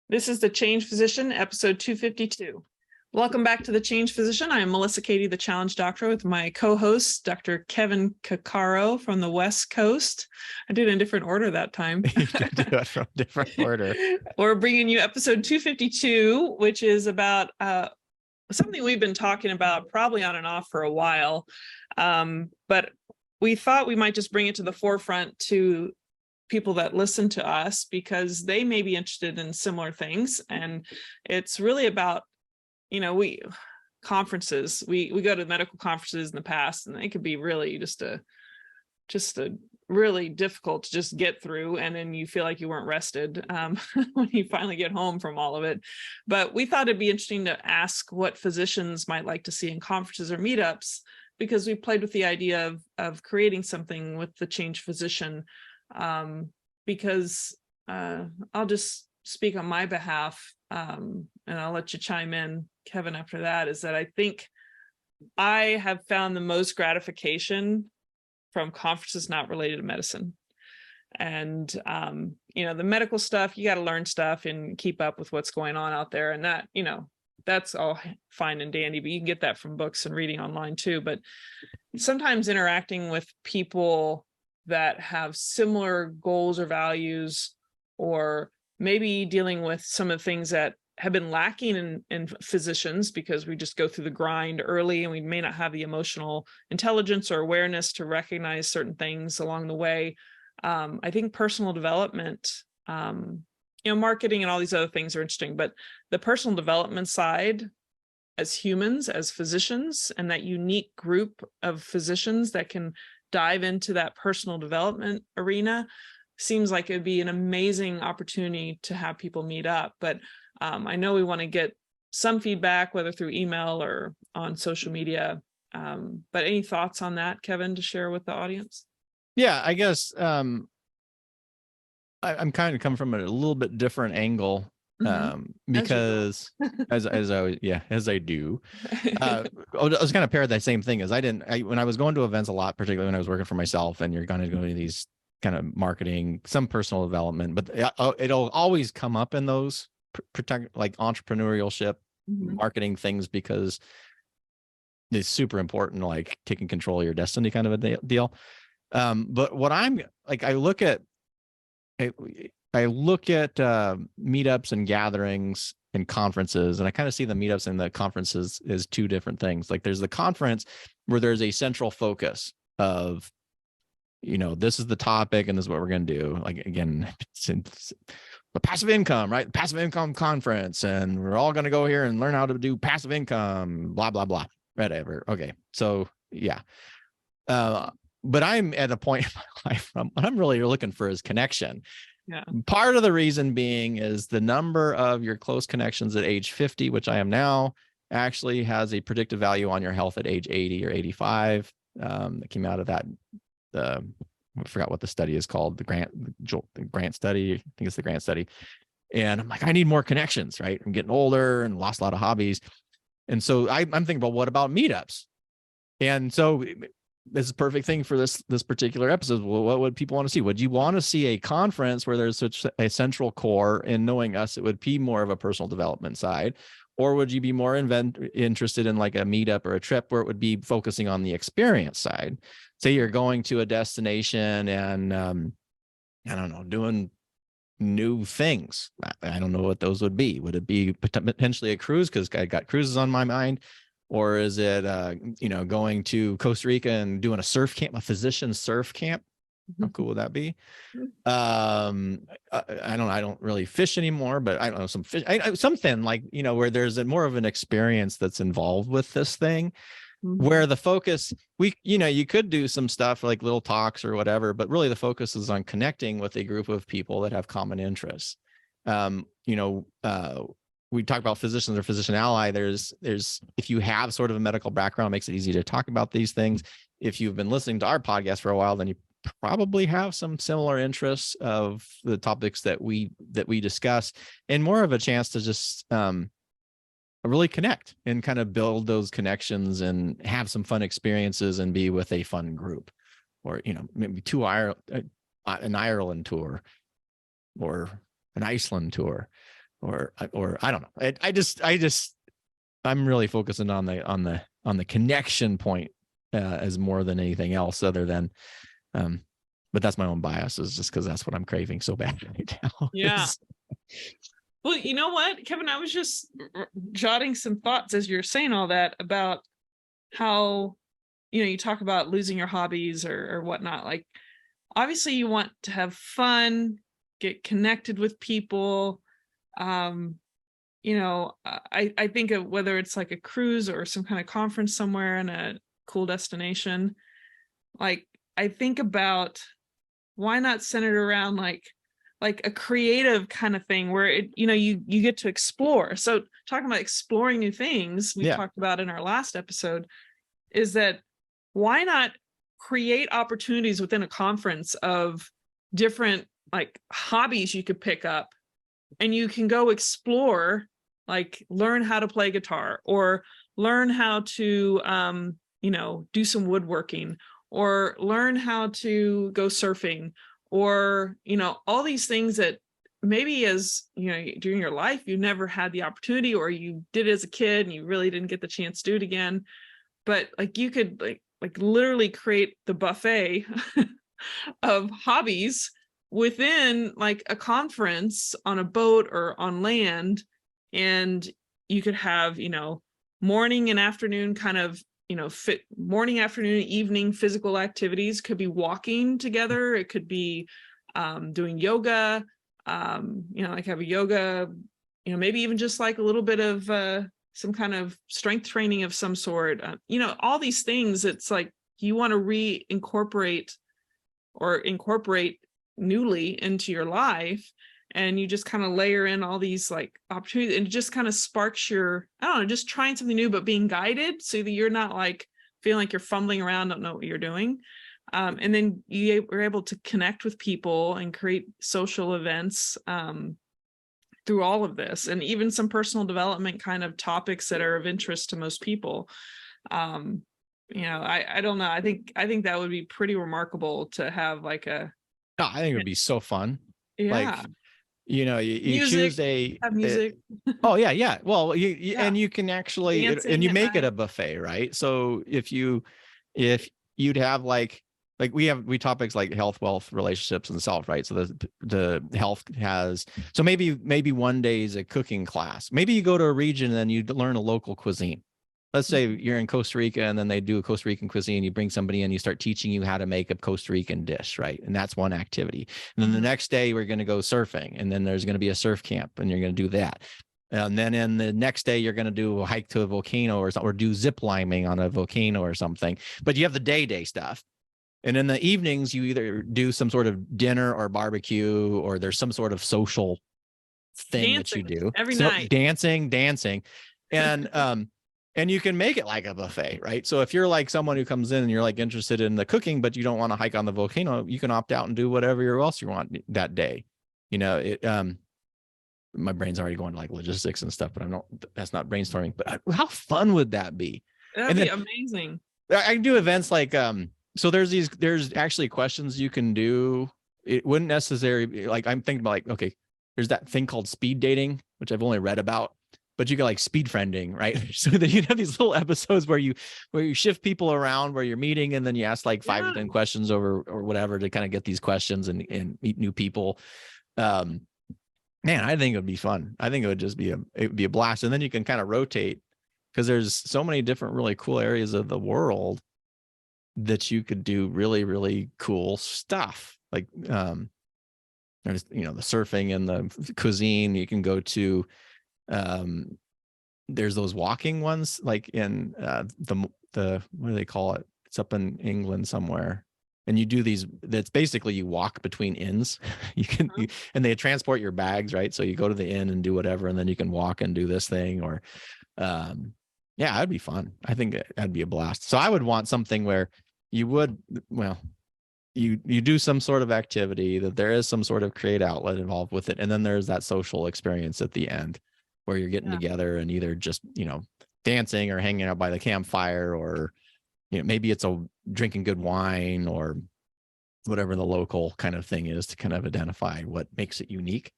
This is The Change Physician, episode 252. Welcome back to The Change Physician. I am Melissa Cady, the Challenge Doctor, with my co-host, Dr. Kevin Cuccaro from the West Coast. I did it in a different order that time. You did do it from different order. We're bringing you episode 252, which is about something we've been talking about probably on and off for a while. But we thought we might just bring it to the forefront to people that listen to us because they may be interested in similar things. And it's really about, conferences. We go to medical conferences in the past, and they could be really just a really difficult to just get through. And then you feel like you weren't rested when you finally get home from all of it. But we thought it'd be interesting to ask what physicians might like to see in conferences or meetups, because we played with the idea of creating something with the Change Physician. Because I'll just speak on my behalf, and I'll let you chime in, Kevin, after that, is that I think I have found the most gratification from conferences not related to medicine. And, the medical stuff, you got to learn stuff and keep up with what's going on out there. And that, that's all fine and dandy, but you can get that from books and reading online too. But sometimes interacting with people that have similar goals or values, or maybe dealing with some of the things that have been lacking in physicians because we just go through the grind early and we may not have the emotional intelligence or awareness to recognize certain things along the way. I think personal development, marketing and all these other things are interesting, but the personal development side as humans, as physicians, and that unique group of physicians that can dive into that personal development arena seems like it'd be an amazing opportunity to have people meet up. But I know we want to get some feedback, whether through email or on social media. But any thoughts on that, Kevin, to share with the audience? Yeah, I guess I'm kind of coming from a little bit different angle, because as I do. I was kind of paired that same thing as when I was going to events a lot, particularly when I was working for myself, and you're going to go to these kind of marketing, some personal development, but it'll always come up in those like entrepreneurship, marketing things, because it's super important, like taking control of your destiny kind of a deal. But what I'm like, I look at meetups and gatherings and conferences, and I kind of see the meetups and the conferences as two different things. Like there's the conference where there's a central focus of, this is the topic and this is what we're going to do. Like, again, it's the passive income, right? Passive income conference. And we're all going to go here and learn how to do passive income, blah, blah, blah, whatever. Okay. So yeah. But I'm at a point in my life, what I'm really looking for is connection. Yeah. Part of the reason being is the number of your close connections at age 50, which I am now, actually has a predictive value on your health at age 80 or 85. That came out of that. I forgot what the study is called. The grant study. I think it's the grant study. And I'm like, I need more connections, right? I'm getting older and lost a lot of hobbies. And so I'm thinking about, what about meetups? And so this is a perfect thing for this particular episode. Well, what would people want to see? Would you want to see a conference where there's such a central core? In knowing us, it would be more of a personal development side. Or would you be more interested in like a meetup or a trip where it would be focusing on the experience side? Say you're going to a destination and, I don't know, doing new things. I don't know what those would be. Would it be potentially a cruise? Because I got cruises on my mind. Or is it, going to Costa Rica and doing a surf camp, a physician surf camp? How cool would that be? I don't really fish anymore, but I don't know, some fish, something like, where there's more of an experience that's involved with this thing, where the focus, you could do some stuff like little talks or whatever, but really the focus is on connecting with a group of people that have common interests. We talk about physicians or physician ally. There's if you have sort of a medical background, it makes it easy to talk about these things. If you've been listening to our podcast for a while, then you probably have some similar interests of the topics that we discuss, and more of a chance to just really connect and kind of build those connections and have some fun experiences and be with a fun group, or maybe an Ireland tour or an Iceland tour, or I don't know. I'm really focusing on the connection point as more than anything else, other than, but that's my own bias, is just because that's what I'm craving so bad right now. Yeah. Well, you know what, Kevin, I was just jotting some thoughts as you're saying all that about how, you talk about losing your hobbies or whatnot. Like, obviously you want to have fun, get connected with people. I think of whether it's like a cruise or some kind of conference somewhere in a cool destination. Like, I think about, why not center it around like a creative kind of thing where you get to explore. So talking about exploring new things, we talked about in our last episode, is that why not create opportunities within a conference of different like hobbies you could pick up, and you can go explore, like learn how to play guitar, or learn how to do some woodworking, or learn how to go surfing, or all these things that maybe as during your life you never had the opportunity, or you did as a kid and you really didn't get the chance to do it again. But like, you could like literally create the buffet of hobbies within like a conference on a boat or on land. And you could have morning and afternoon kind of fit morning, afternoon, evening physical activities. Could be walking together, it could be doing yoga, like have a yoga, maybe even just like a little bit of some kind of strength training of some sort. All these things, it's like you want to reincorporate or incorporate newly into your life, and you just kind of layer in all these like opportunities, and it just kind of sparks your, I don't know, just trying something new, but being guided so that you're not like feeling like you're fumbling around, don't know what you're doing. And then you were able to connect with people and create social events through all of this, and even some personal development kind of topics that are of interest to most people. I don't know. I think that would be pretty remarkable to have like a. Oh, I think it would be so fun. Yeah. Like, you Music, choose have music. oh yeah. Well, and you can actually, and you make it a buffet, right? So if you'd have like we topics like health, wealth, relationships, and self, right? So the health has, so maybe one day is a cooking class. Maybe you go to a region and then you learn a local cuisine. Let's say you're in Costa Rica and then they do a Costa Rican cuisine. You bring somebody in, you start teaching you how to make a Costa Rican dish, right? And that's one activity. And then the next day we're going to go surfing, and then there's going to be a surf camp, and you're going to do that. And then in the next day, you're going to do a hike to a volcano or do zip lining on a volcano or something. But you have the day stuff. And in the evenings, you either do some sort of dinner or barbecue, or there's some sort of social thing that you do every night. Dancing. And you can make it like a buffet, right? So if you're like someone who comes in and you're like interested in the cooking, but you don't want to hike on the volcano, you can opt out and do whatever else you want that day. My brain's already going to like logistics and stuff, but that's not brainstorming. But how fun would that be? That'd be amazing. I can do events like, so there's actually questions you can do. It wouldn't necessarily be like, I'm thinking about like, okay, there's that thing called speed dating, which I've only read about. But you get like speed friending, right? So then you have these little episodes where you shift people around, where you're meeting, and then you ask like 5 or 10 questions or whatever to kind of get these questions and meet new people. Man, I think it would be fun. I think it would just be a blast. And then you can kind of rotate, because there's so many different really cool areas of the world that you could do really, really cool stuff. Like there's the surfing and the cuisine. You can go to there's those walking ones like in the what do they call it? It's up in England somewhere, and you do these. That's basically you walk between inns. And they transport your bags, right? So you go to the inn and do whatever, and then you can walk and do this thing. Or yeah, that'd be fun. I think that'd be a blast. So I would want something where you do some sort of activity, that there is some sort of creative outlet involved with it, and then there's that social experience at the end, where you're getting together and either just, dancing or hanging out by the campfire, or, maybe it's drinking good wine or whatever the local kind of thing is, to kind of identify what makes it unique.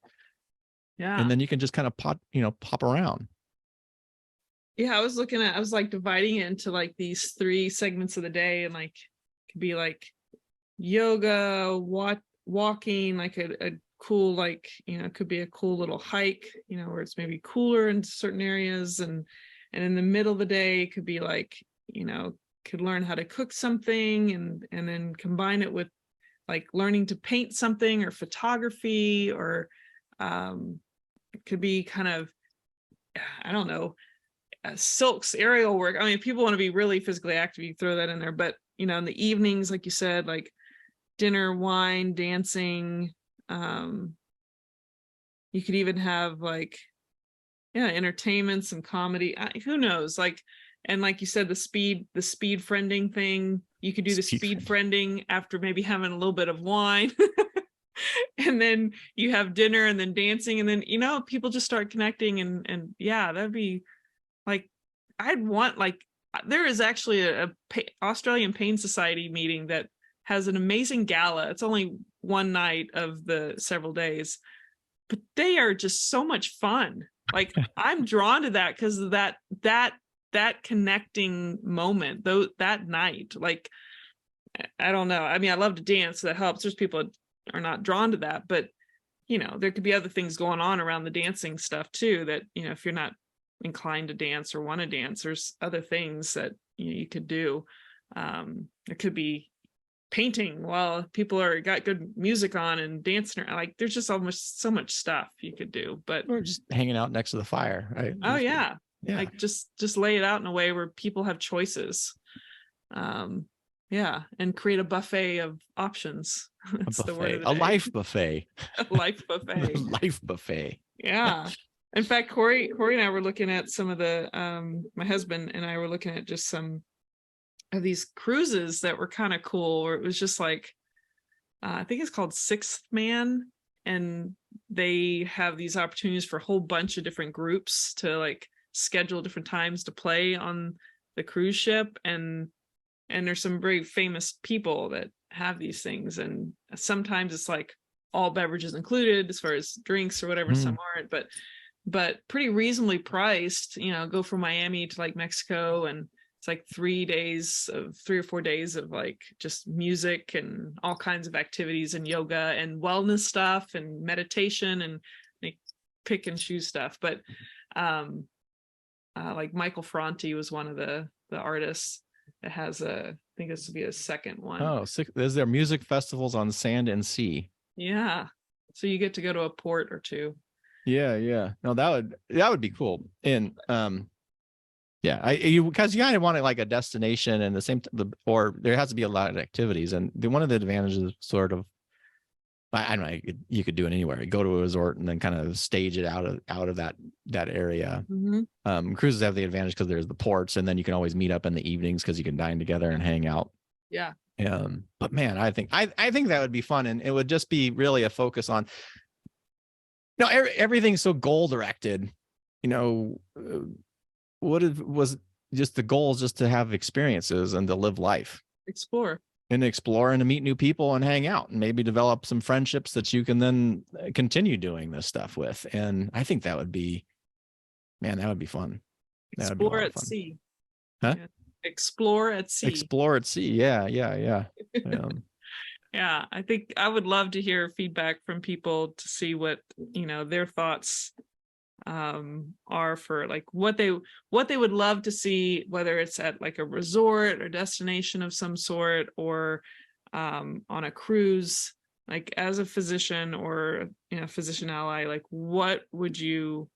Yeah. And then you can just kind of pop around. Yeah, I was like dividing it into like these 3 segments of the day, and like it could be like yoga, walking, like a cool, like, it could be a cool little hike, where it's maybe cooler in certain areas, and in the middle of the day it could be like, could learn how to cook something, and then combine it with like learning to paint something or photography, or it could be kind of, I don't know, silks, aerial work. I mean, if people want to be really physically active, you throw that in there. But in the evenings, like you said, like dinner, wine, dancing. You could even have like, entertainment, some comedy. Who knows? Like, and like you said, the speed friending thing. You could do the speed friending after maybe having a little bit of wine. And then you have dinner and then dancing, and then people just start connecting, and yeah, that'd be like, I'd want, like, there is actually a Australian Pain Society meeting that has an amazing gala. It's only one night of the several days, but they are just so much fun. Like, I'm drawn to that because of that connecting moment, though, that night. Like, I don't know. I mean, I love to dance, so that helps. There's people that are not drawn to that, but there could be other things going on around the dancing stuff too, that if you're not inclined to dance or want to dance, there's other things that you could do. It could be painting while people are got good music on and dancing. Like, there's just almost so much stuff you could do. But or just hanging out next to the fire, right? Oh yeah. Yeah. Like, just lay it out in a way where people have choices. Yeah, and create a buffet of options. That's the word of the day. Life buffet. A life buffet. Life buffet. Yeah. In fact, Corey and I were looking at some of the my husband and I were looking at just some of these cruises that were kind of cool, where it was just like, I think it's called Sixth Man, and they have these opportunities for a whole bunch of different groups to like schedule different times to play on the cruise ship, and there's some very famous people that have these things, and sometimes it's like all beverages included as far as drinks or whatever. Some aren't, but pretty reasonably priced. Go from Miami to like Mexico, and it's like 3 or 4 days of like just music and all kinds of activities and yoga and wellness stuff and meditation, and like pick and choose stuff. But like Michael Franti was one of the artists that has I think this would be a second one. Oh, is there music festivals on sand and sea? Yeah. So you get to go to a port or two. Yeah. No, that would be cool. And yeah, because you kind of want it like a destination, and or there has to be a lot of activities. And one of the advantages, sort of, I don't know, you could do it anywhere. You go to a resort and then kind of stage it out of that area. Mm-hmm. Cruises have the advantage because there's the ports, and then you can always meet up in the evenings because you can dine together and hang out. Yeah. But man, I think that would be fun, and it would just be really a focus on. Everything's so goal directed. Was just the goal is just to have experiences and to live life, explore and to meet new people and hang out and maybe develop some friendships that you can then continue doing this stuff with. And I think that would be fun. Explore at sea. Huh? Yeah. Explore at sea. Explore at sea. Yeah. Yeah, I think I would love to hear feedback from people to see what their thoughts are for like what they would love to see, whether it's at like a resort or destination of some sort, or on a cruise. Like, as a physician or physician ally, like, what would you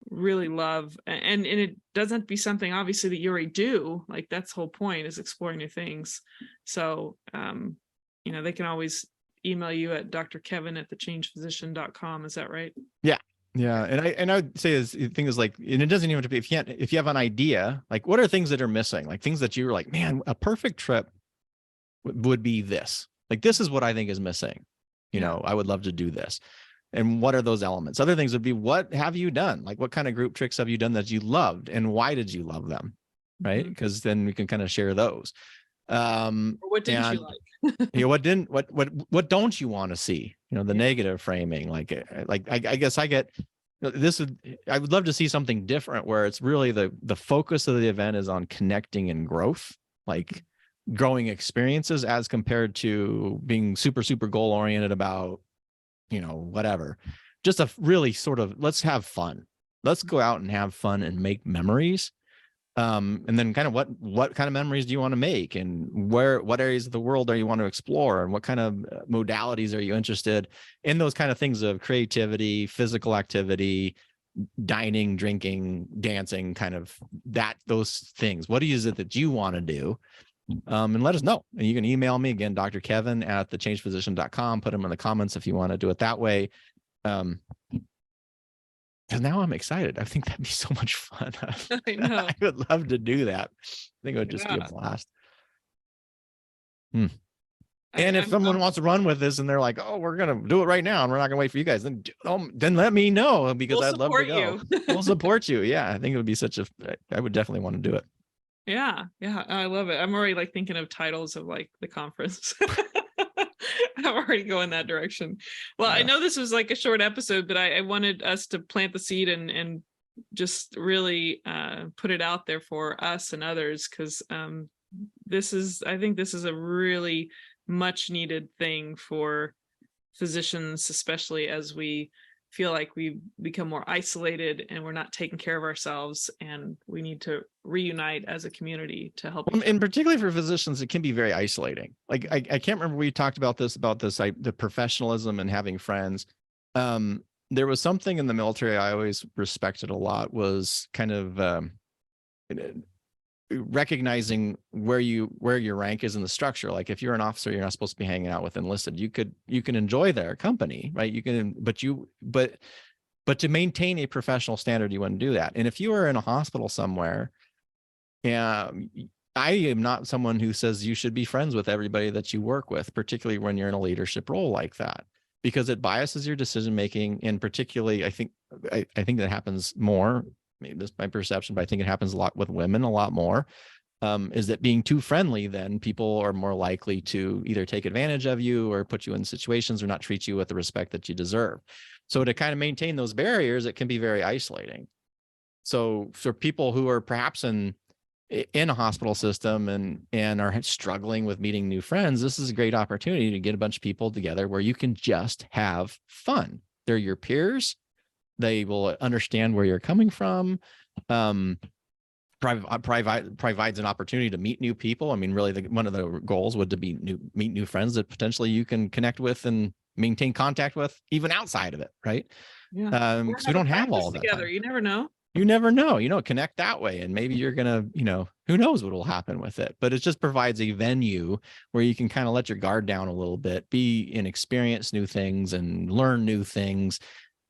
really love? And it doesn't have to be something obviously that you already do. Like, that's the whole point, is exploring new things. So they can always email you at drkevin@thechangedphysician.com. Is that right? Yeah. And I would say thing is like, and it doesn't even have to be, if you have an idea, like, what are things that are missing? Like, things that you're like, man, a perfect trip would be this. Like, this is what I think is missing. I would love to do this. And what are those elements? Other things would be, what have you done? Like, what kind of group tricks have you done that you loved, and why did you love them? Right. Because then we can kind of share those. Or what didn't you And like? what don't you want to see? The negative framing, I guess I get this. I would love to see something different where it's really the focus of the event is on connecting and growth, like growing experiences, as compared to being super, super goal oriented about, whatever. Just a really sort of, let's have fun. Let's go out and have fun and make memories. And then kind of what kind of memories do you want to make, and what areas of the world do you want to explore, and what kind of modalities are you interested in? Those kind of things of creativity, physical activity, dining, drinking, dancing, kind of those things. What is it that you want to do? And let us know. And you can email me again, Dr. Kevin at thechangedphysician.com. Put them in the comments if you want to do it that way. Because now I'm excited. I think that'd be so much fun. I know. I would love to do that. I think it would just be a blast. And if someone wants to run with this and they're like, "Oh, we're gonna do it right now, and we're not gonna wait for you guys," then let me know, because I'd love to go. We'll support you. Yeah, I think it would be I would definitely want to do it. Yeah, I love it. I'm already thinking of titles of the conference. I'm already going that direction. Well, I know this was a short episode, but I wanted us to plant the seed and just really put it out there for us and others, because I think this is a really much needed thing for physicians, especially as we feel like we become more isolated and we're not taking care of ourselves, and we need to reunite as a community to help. And particularly for physicians, it can be very isolating. I can't remember, we talked about this, the professionalism and having friends. There was something in the military I always respected a lot, was kind of recognizing where your rank is in the structure. Like if you're an officer, you're not supposed to be hanging out with enlisted. You can enjoy their company, right? But to maintain a professional standard, you wouldn't do that. And if you are in a hospital somewhere, I am not someone who says you should be friends with everybody that you work with, particularly when you're in a leadership role like that, because it biases your decision making. And particularly, I think that happens more. Maybe this is my perception, but I think it happens a lot with women, a lot more. Is that being too friendly, then people are more likely to either take advantage of you or put you in situations or not treat you with the respect that you deserve. So to kind of maintain those barriers, it can be very isolating. So for people who are perhaps in a hospital system and are struggling with meeting new friends, this is a great opportunity to get a bunch of people together where you can just have fun. They're your peers. They will understand where you're coming from. Provides an opportunity to meet new people. I mean, really, one of the goals would to meet new friends that potentially you can connect with and maintain contact with, even outside of it, right? Yeah. Because we don't have all of that together. time. You never know. You never know. Connect that way, and maybe you're gonna, who knows what will happen with it. But it just provides a venue where you can kind of let your guard down a little bit, be and experience new things and learn new things.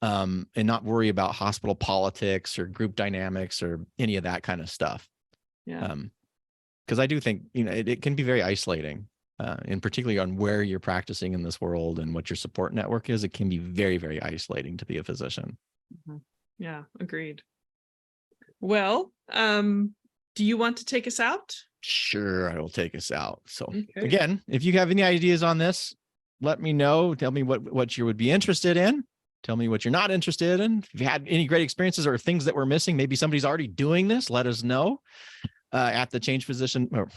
And not worry about hospital politics or group dynamics or any of that kind of stuff. Yeah. Because I do think, it can be very isolating, and particularly on where you're practicing in this world and what your support network is. It can be very, very isolating to be a physician. Mm-hmm. Yeah, agreed. Well, do you want to take us out? Sure, I will take us out. So Again, if you have any ideas on this, let me know. Tell me what you would be interested in. Tell me what you're not interested in. If you had any great experiences or things that we're missing, maybe somebody's already doing this, let us know at the Change Physician, or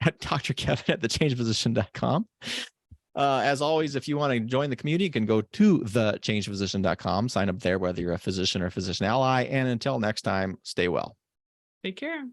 at Dr. Kevin at thechangedphysician.com. As always, if you want to join the community, you can go to thechangedphysician.com, sign up there, whether you're a physician or a physician ally. And until next time, stay well. Take care.